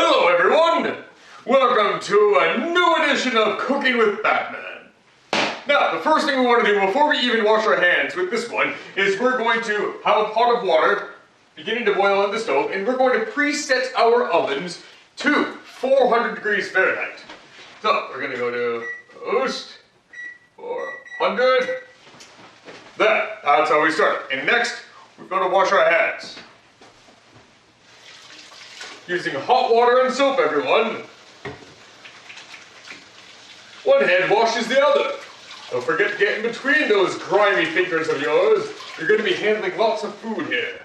Hello everyone! Welcome to a new edition of Cooking with Batman. Now, the first thing we want to do before we even wash our hands with this one is we're going to have a pot of water beginning to boil on the stove, and we're going to preset our ovens to 400 degrees Fahrenheit. So, we're going to go to toast, 400. That's how we start. And next, we're going to wash our hands. Using hot water and soap, everyone. One hand washes the other. Don't forget to get in between those grimy fingers of yours. You're going to be handling lots of food here.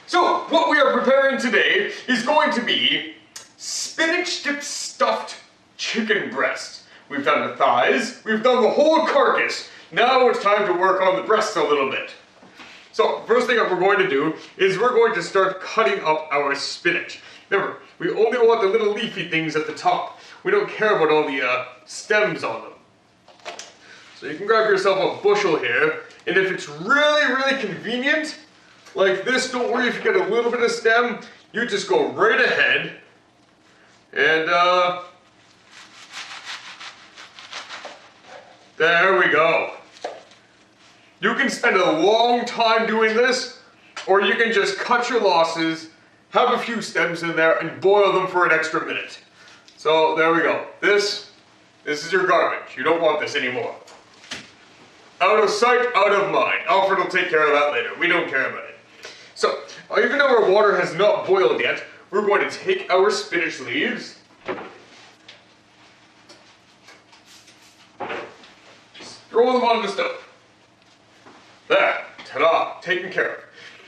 So, what we are preparing today is going to be spinach dip stuffed chicken breast. We've done the thighs, we've done the whole carcass. Now it's time to work on the breasts a little bit. So, first thing that we're going to do is we're going to start cutting up our spinach. Remember, we only want the little leafy things at the top. We don't care about all the stems on them. So you can grab yourself a bushel here, and if it's really convenient, like this, don't worry if you get a little bit of stem, you just go right ahead, and there we go. You can spend a long time doing this, or you can just cut your losses, have a few stems in there, and boil them for an extra minute. So there we go. This is your garbage. You don't want this anymore. Out of sight, out of mind. Alfred will take care of that later. We don't care about it. So, even though our water has not boiled yet, we're going to take our spinach leaves, throw them on the stove. There, ta-da, taken care of.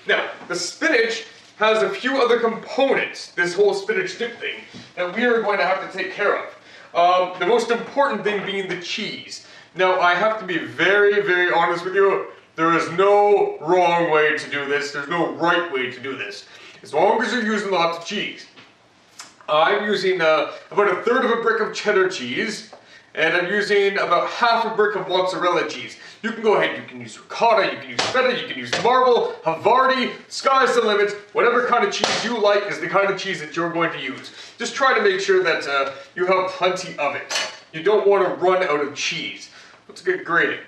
Now, the spinach has a few other components, this whole spinach dip thing, that we are going to have to take care of. The most important thing being the cheese. Now, I have to be very honest with you. There is no wrong way to do this. There's no right way to do this. As long as you're using lots of cheese. I'm using about a third of a brick of cheddar cheese, and I'm using about half a brick of mozzarella cheese. You can go ahead, you can use ricotta, you can use feta, you can use marble, Havarti, sky's the limit. Whatever kind of cheese you like is the kind of cheese that you're going to use. Just try to make sure that you have plenty of it. You don't want to run out of cheese. Let's get grating.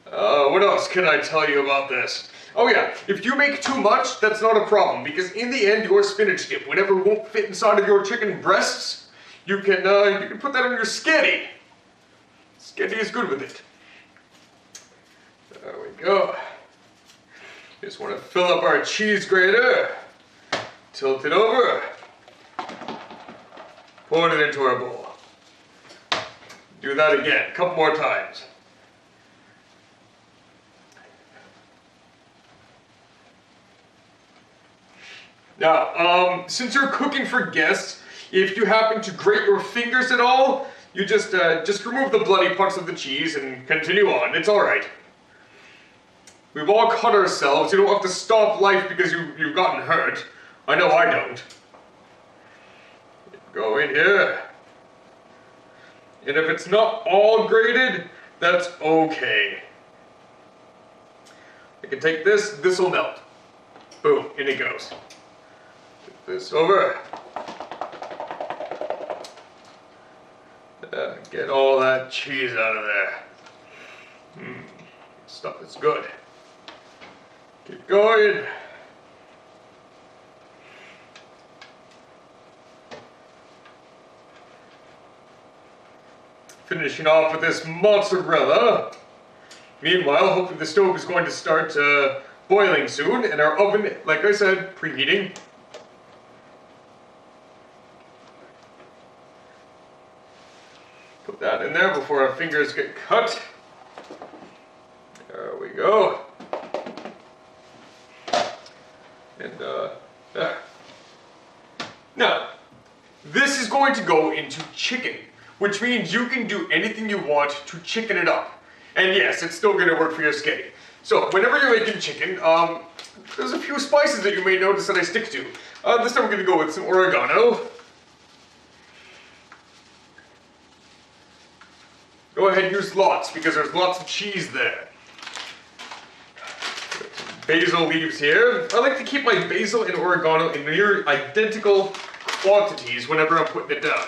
What else can I tell you about this? Oh yeah, if you make too much, that's not a problem, because in the end, your spinach dip, whatever won't fit inside of your chicken breasts, you can put that on your sketty. Sketty is good with it. There we go. Just want to fill up our cheese grater, tilt it over, pour it into our bowl. Do that again, a couple more times. Now, since you're cooking for guests, if you happen to grate your fingers at all, you just remove the bloody parts of the cheese and continue on. It's all right. We've all cut ourselves. You don't have to stop life because you've gotten hurt. I know I don't. Go in here. And if it's not all grated, that's okay. I can take this. This will melt. Boom, in it goes. Put this over. Get all that cheese out of there. Stuff is good. Keep going. Finishing off with this mozzarella. Meanwhile, hopefully the stove is going to start boiling soon, and our oven, like I said, preheating. Put that in there before our fingers get cut. There we go. And there. Now, this is going to go into chicken, which means you can do anything you want to chicken it up. And yes, it's still going to work for your sketty. So, whenever you're making chicken, there's a few spices that you may notice that I stick to. This time we're going to go with some oregano. Go ahead and use lots, because there's lots of cheese there. basil leaves here. I like to keep my basil and oregano in near identical quantities whenever I'm putting it down.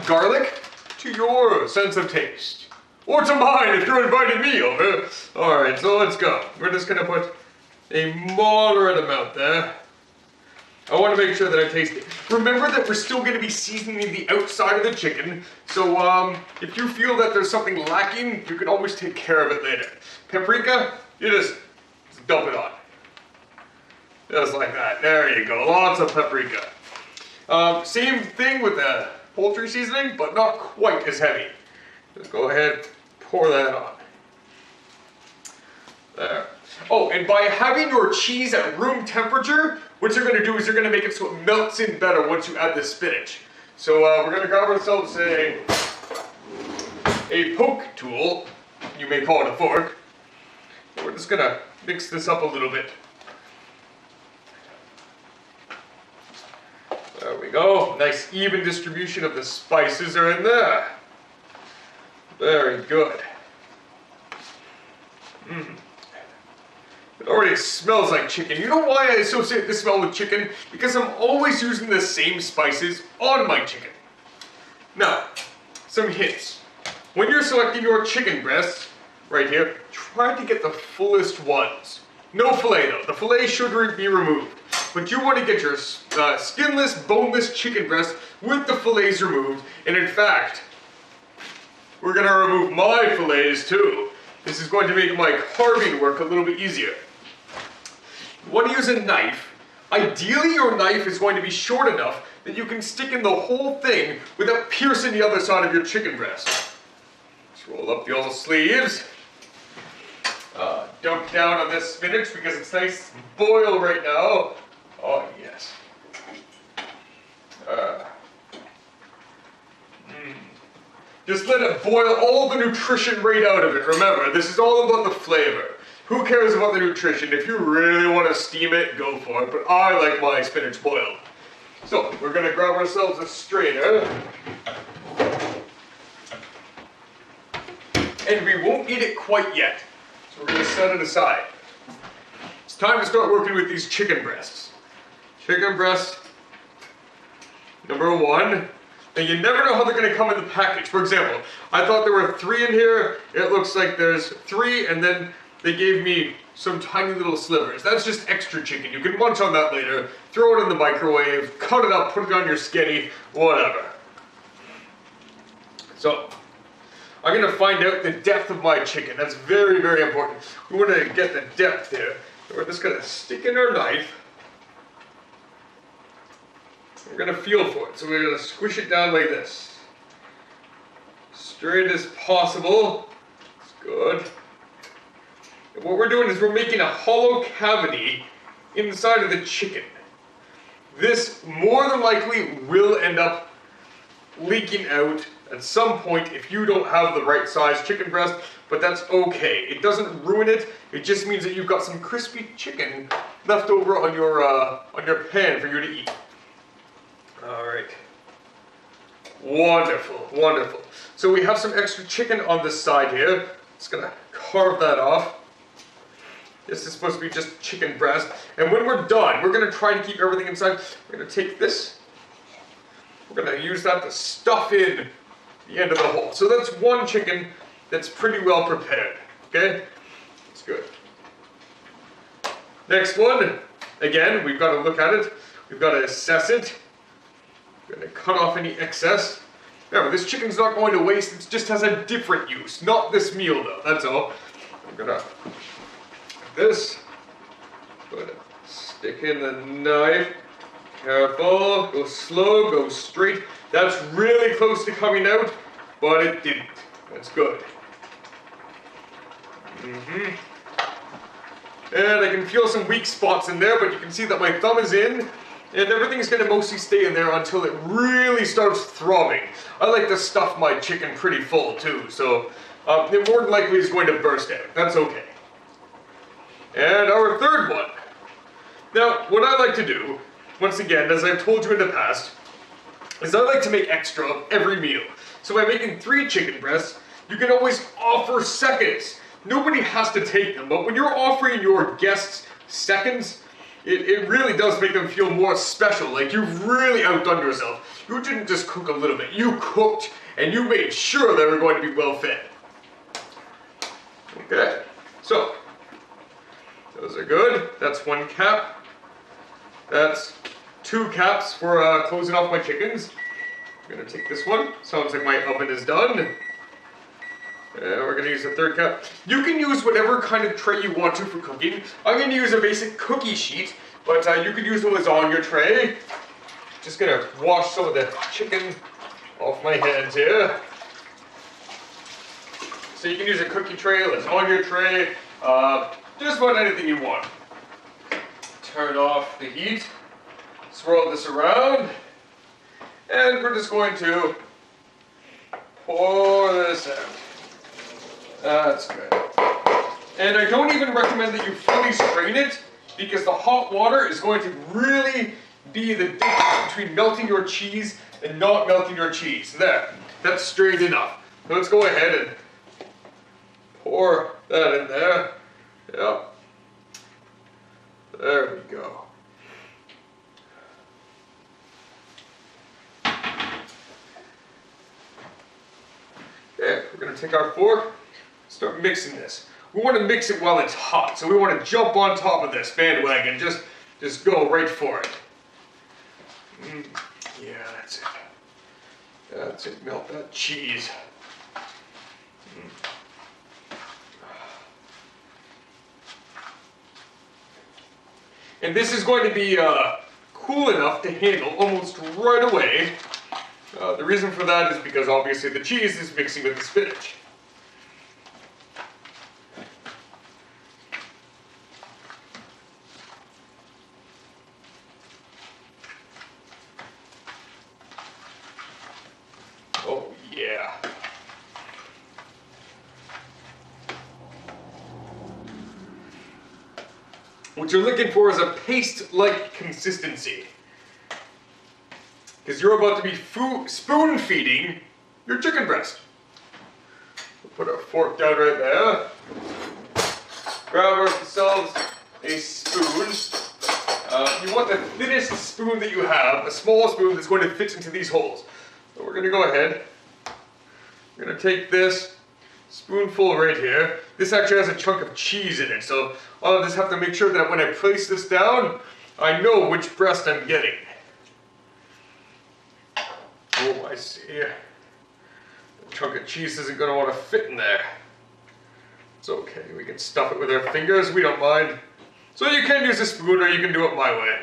Garlic, to your sense of taste. Or to mine if you're inviting me over. Alright, so let's go. We're just gonna put a moderate amount there. I want to make sure that I taste it. Remember that we're still going to be seasoning the outside of the chicken, so if you feel that there's something lacking, you can always take care of it later. Paprika, you just dump it on. Just like that. There you go. Lots of paprika. Same thing with the poultry seasoning, but not quite as heavy. Just go ahead, pour that on. There. Oh, and by having your cheese at room temperature, what you're going to do is you're going to make it so it melts in better once you add the spinach. So we're going to grab ourselves a poke tool. You may call it a fork. We're just going to mix this up a little bit. There we go. Nice even distribution of the spices are in there. Very good. It already smells like chicken. You know why I associate the smell with chicken? Because I'm always using the same spices on my chicken. Now, some hints. When you're selecting your chicken breasts, right here, try to get the fullest ones. No fillet though. The fillet should be removed. But you want to get your skinless, boneless chicken breast with the fillets removed. And in fact, we're going to remove my fillets too. This is going to make my carving work a little bit easier. You want to use a knife. Ideally, your knife is going to be short enough that you can stick in the whole thing without piercing the other side of your chicken breast. Let's roll up the old sleeves. Dump down on this spinach because it's nice and boiled right now. Oh, yes. Just let it boil all the nutrition right out of it. Remember, this is all about the flavor. Who cares about the nutrition? If you really want to steam it, go for it. But I like my spinach boiled. So, we're going to grab ourselves a strainer. And we won't eat it quite yet. So we're going to set it aside. It's time to start working with these chicken breasts. Chicken breast number 1. And you never know how they're going to come in the package. For example, I thought there were 3 in here. It looks like there's 3, and then they gave me some tiny little slivers. That's just extra chicken. You can munch on that later, throw it in the microwave, cut it up, put it on your sketty, whatever. So, I'm going to find out the depth of my chicken. That's very, very important. We want to get the depth here. We're just going to stick in our knife. We're going to feel for it. So we're going to squish it down like this. Straight as possible. That's good. And what we're doing is we're making a hollow cavity inside of the chicken. This more than likely will end up leaking out at some point if you don't have the right size chicken breast, but that's okay. It doesn't ruin it. It just means that you've got some crispy chicken left over on your pan for you to eat. All right. Wonderful, wonderful. So we have some extra chicken on this side here. Just gonna carve that off. This is supposed to be just chicken breast. And when we're done, we're gonna try to keep everything inside. We're gonna take this. We're gonna use that to stuff in the end of the hole. So that's one chicken that's pretty well prepared. Okay? That's good. Next one. Again, we've got to look at it. We've got to assess it. We're going to cut off any excess. Remember, this chicken's not going to waste. It just has a different use. Not this meal, though. That's all. We're going to this. Go ahead. Stick in the knife. Careful. Go slow. Go straight. That's really close to coming out, but it didn't. That's good. And I can feel some weak spots in there, but you can see that my thumb is in. And everything's going to mostly stay in there until it really starts throbbing. I like to stuff my chicken pretty full too, so it more than likely is going to burst out. That's okay. And our third one. Now, what I like to do, once again, as I've told you in the past, is I like to make extra of every meal. So by making 3 chicken breasts, you can always offer seconds. nobody has to take them, but when you're offering your guests seconds, it really does make them feel more special, like you've really outdone yourself. You didn't just cook a little bit, you cooked and you made sure they were going to be well fed. Okay, so those are good. That's 1 cap. That's 2 caps for closing off my chickens. I'm gonna take this one. Sounds like my oven is done. And we're gonna use the 3rd cap. You can use whatever kind of tray you want to for cooking. I'm gonna use a basic cookie sheet, but you could use a lasagna tray. Just gonna wash some of the chicken off my hands here. So you can use a cookie tray, a lasagna tray, just about anything you want. Turn off the heat, swirl this around, and we're just going to pour this out. That's good. And I don't even recommend that you fully strain it, because the hot water is going to really be the difference between melting your cheese and not melting your cheese. There, that's strained enough. So let's go ahead and pour that in there. Yep. There we go. Okay, we're going to take our fork, start mixing this. We want to mix it while it's hot, so we want to jump on top of this bandwagon, just go right for it. Yeah, that's it. That's it, melt that cheese. And this is going to be cool enough to handle almost right away. The reason for that is because obviously the cheese is mixing with the spinach. Oh yeah. What you're looking for is a paste-like consistency. Because you're about to be spoon-feeding your chicken breast. We'll put our fork down right there. Grab ourselves a spoon. You want the thinnest spoon that you have, a small spoon that's going to fit into these holes. So we're going to go ahead. We're going to take this spoonful right here. This actually has a chunk of cheese in it, so I'll just have to make sure that when I place this down, I know which breast I'm getting. Oh, I see. The chunk of cheese isn't going to want to fit in there. It's okay, we can stuff it with our fingers, we don't mind. So you can use a spoon or you can do it my way.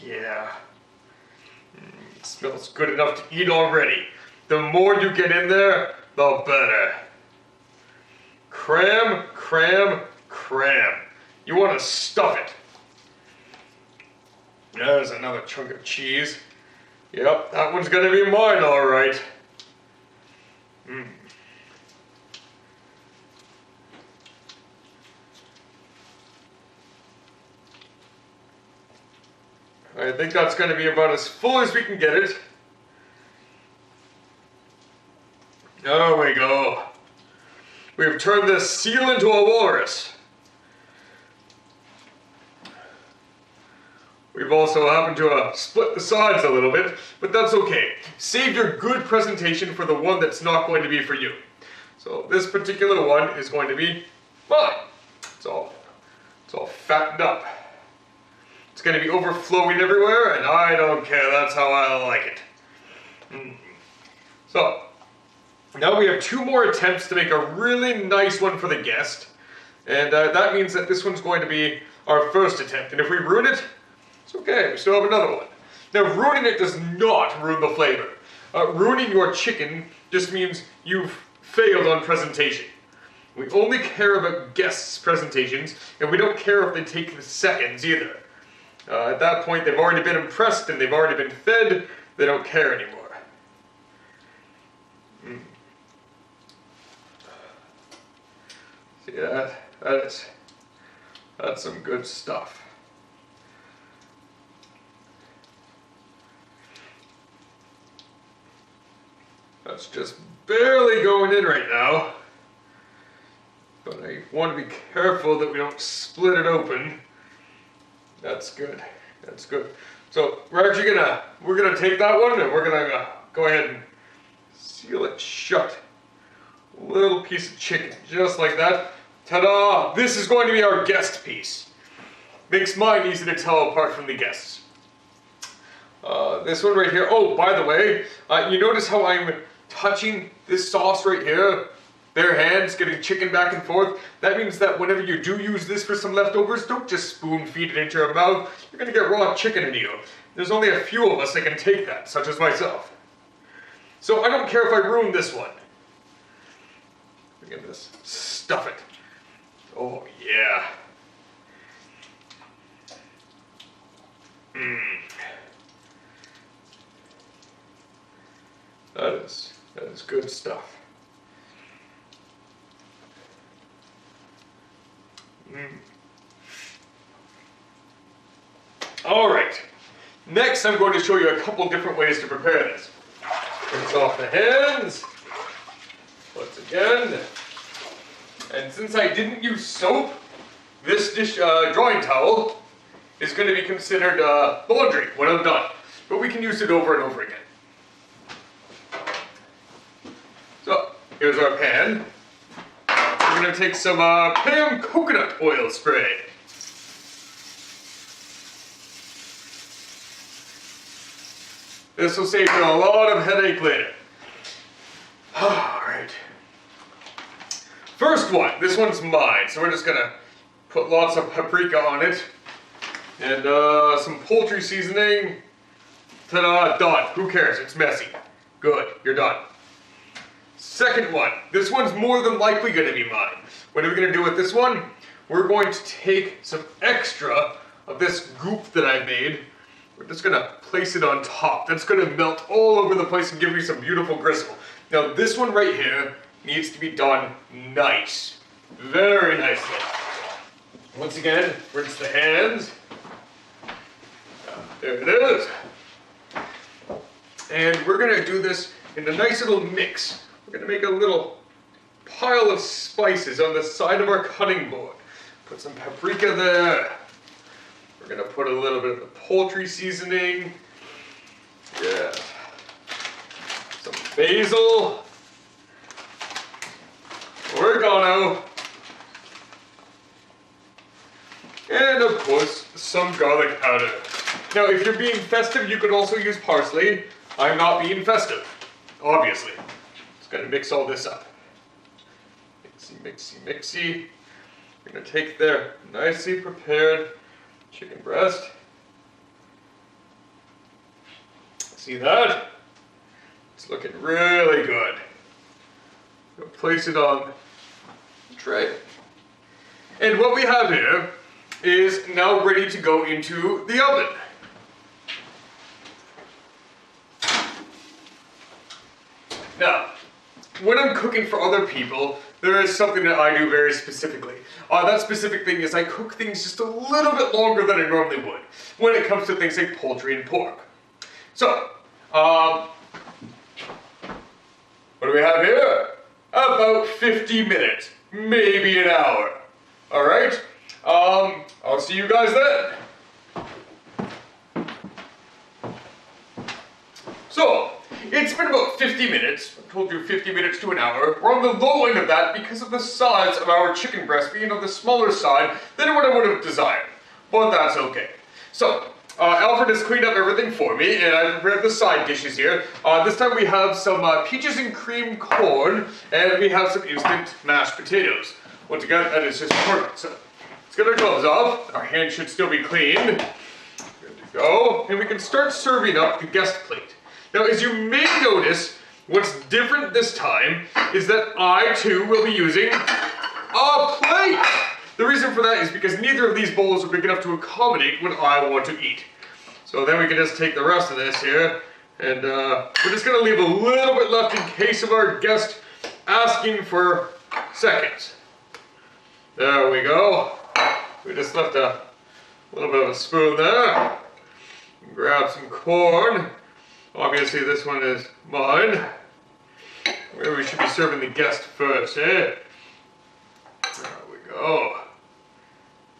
Yeah. It smells good enough to eat already. The more you get in there, the better. Cram, cram, cram. You want to stuff it. There's another chunk of cheese. Yep, that one's gonna be mine, all right. I think that's gonna be about as full as we can get it. There we go. We've turned this seal into a walrus. We've also happened to split the sides a little bit, but that's okay. Save your good presentation for the one that's not going to be for you. So this particular one is going to be mine. It's all fattened up. It's going to be overflowing everywhere, and I don't care. That's how I like it. So now we have 2 more attempts to make a really nice one for the guest, and that means that this one's going to be our first attempt. And if we ruin it, it's okay, we still have another one. Now, ruining it does not ruin the flavor. Ruining your chicken just means you've failed on presentation. We only care about guests' presentations, and we don't care if they take the seconds either. At that point, they've already been impressed and they've already been fed. They don't care anymore. See that? That's some good stuff. That's just barely going in right now. But I want to be careful that we don't split it open. That's good. That's good. So we're gonna take that one and we're gonna go ahead and seal it shut. A little piece of chicken, just like that. Ta-da! This is going to be our guest piece. Makes mine easy to tell apart from the guests. This one right here. Oh, by the way, you notice how I'm touching this sauce right here? Bare hands, getting chicken back and forth. That means that whenever you do use this for some leftovers, don't just spoon feed it into your mouth. You're gonna get raw chicken in you. There's only a few of us that can take that, such as myself. So I don't care if I ruin this one. Look at this. Stuff it. Oh, yeah. That is good stuff. All right. Next, I'm going to show you a couple different ways to prepare this. Rinse off the hands. Once again. And since I didn't use soap, this drawing towel is going to be considered laundry when I'm done. But we can use it over and over again. So, here's our pan. We're going to take some Pam coconut oil spray. This will save you a lot of headache later. Alright. First one. This one's mine. So we're just going to put lots of paprika on it. And some poultry seasoning. Ta-da, done. Who cares? It's messy. Good, you're done. Second one. This one's more than likely going to be mine. What are we going to do with this one? We're going to take some extra of this goop that I made. We're just going to place it on top. That's going to melt all over the place and give me some beautiful gristle. Now this one right here needs to be done nice. Very nicely. Once again, rinse the hands. There it is. And we're going to do this in a nice little mix. We're going to make a little pile of spices on the side of our cutting board. Put some paprika there. We're going to put a little bit of the poultry seasoning. Yeah. Some basil. Oregano. And of course, some garlic powder. Now, if you're being festive, you could also use parsley. I'm not being festive, obviously. Just gotta mix all this up. Mixy, mixy, mixy. We're gonna take their nicely prepared chicken breast. See that? It's looking really good. We'll place it on the tray. And what we have here is now ready to go into the oven. Now, when I'm cooking for other people, there is something that I do very specifically. That specific thing is I cook things just a little bit longer than I normally would when it comes to things like poultry and pork. So, what do we have here? About 50 minutes, maybe an hour. All right? I'll see you guys then. So, it's been about 50 minutes. I told you 50 minutes to an hour. We're on the low end of that because of the size of our chicken breast being on the smaller side than what I would have desired. But that's okay. So, Alfred has cleaned up everything for me, and I've prepared the side dishes here. This time we have some peaches and cream corn, and we have some instant mashed potatoes. Once again, that is just perfect. So, let's get our gloves off. Our hands should still be clean. Good to go. And we can start serving up the guest plate. Now, as you may notice, what's different this time is that I, too, will be using a plate. The reason for that is because neither of these bowls are big enough to accommodate what I want to eat. So then we can just take the rest of this here, and we're just going to leave a little bit left in case of our guest asking for seconds. There we go. We just left a little bit of a spoon there. Grab some corn. Obviously this one is mine. Maybe we should be serving the guest first, eh? There we go.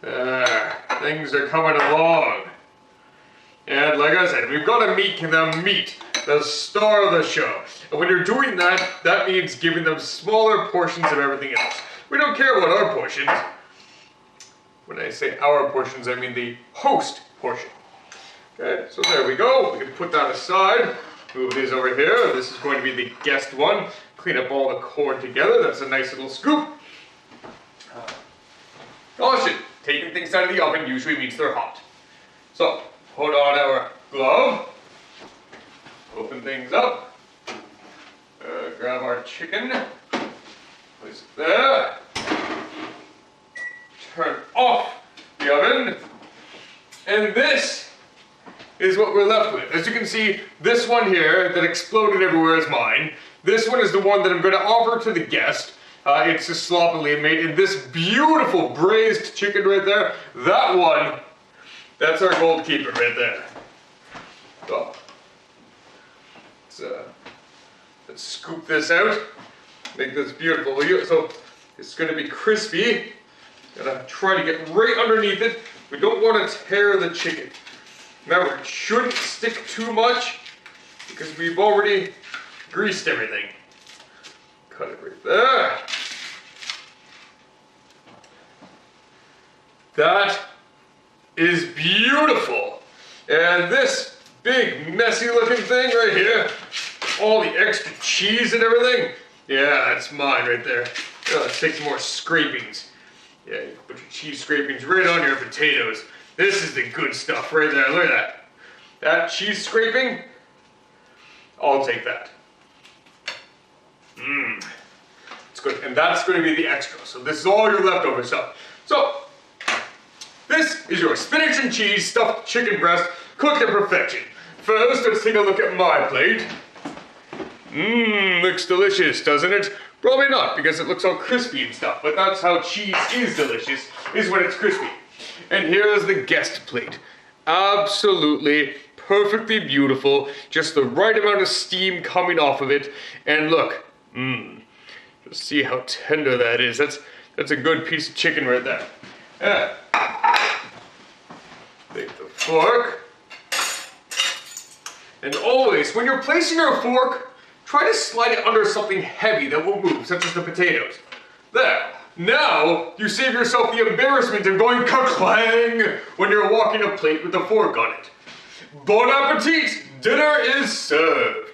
There, things are coming along. And like I said, we've got to make them meat, the star of the show. And when you're doing that, that means giving them smaller portions of everything else. We don't care about our portions. When I say our portions, I mean the host portion. Okay, so there we go. We can put that aside. Move these over here. This is going to be the guest one. Clean up all the corn together. That's a nice little scoop. Caution, taking things out of the oven usually means they're hot. So, put on our glove. Open things up. Grab our chicken. Place it there. Turn off the oven. And this is what we're left with. As you can see, this one here that exploded everywhere is mine. This one is the one that I'm going to offer to the guest. It's just sloppily made in this beautiful braised chicken right there. That one, that's our gold keeper right there. So, let's scoop this out. Make this beautiful. So it's going to be crispy. Gotta try to get right underneath it. We don't want to tear the chicken. Remember, it shouldn't stick too much because we've already greased everything. Cut it right there. That is beautiful. And this big messy looking thing right here, all the extra cheese and everything, yeah, that's mine right there. Let's take some more scrapings. Yeah, you can put your cheese scrapings right on your potatoes. This is the good stuff right there. Look at that. That cheese scraping, I'll take that. Mmm. It's good. And that's going to be the extra. So this is all your leftover stuff. So, this is your spinach and cheese stuffed chicken breast cooked to perfection. First, let's take a look at my plate. Mmm, looks delicious, doesn't it? Probably not, because it looks all crispy and stuff, but that's how cheese is delicious, is when it's crispy. And here's the guest plate. Absolutely, perfectly beautiful, just the right amount of steam coming off of it. And look, just see how tender that is. That's a good piece of chicken right there. Yeah. Take the fork. And always, when you're placing your fork, try to slide it under something heavy that will move, such as the potatoes. There. Now, you save yourself the embarrassment of going ka-clang when you're walking a plate with a fork on it. Bon appetit! Dinner is served.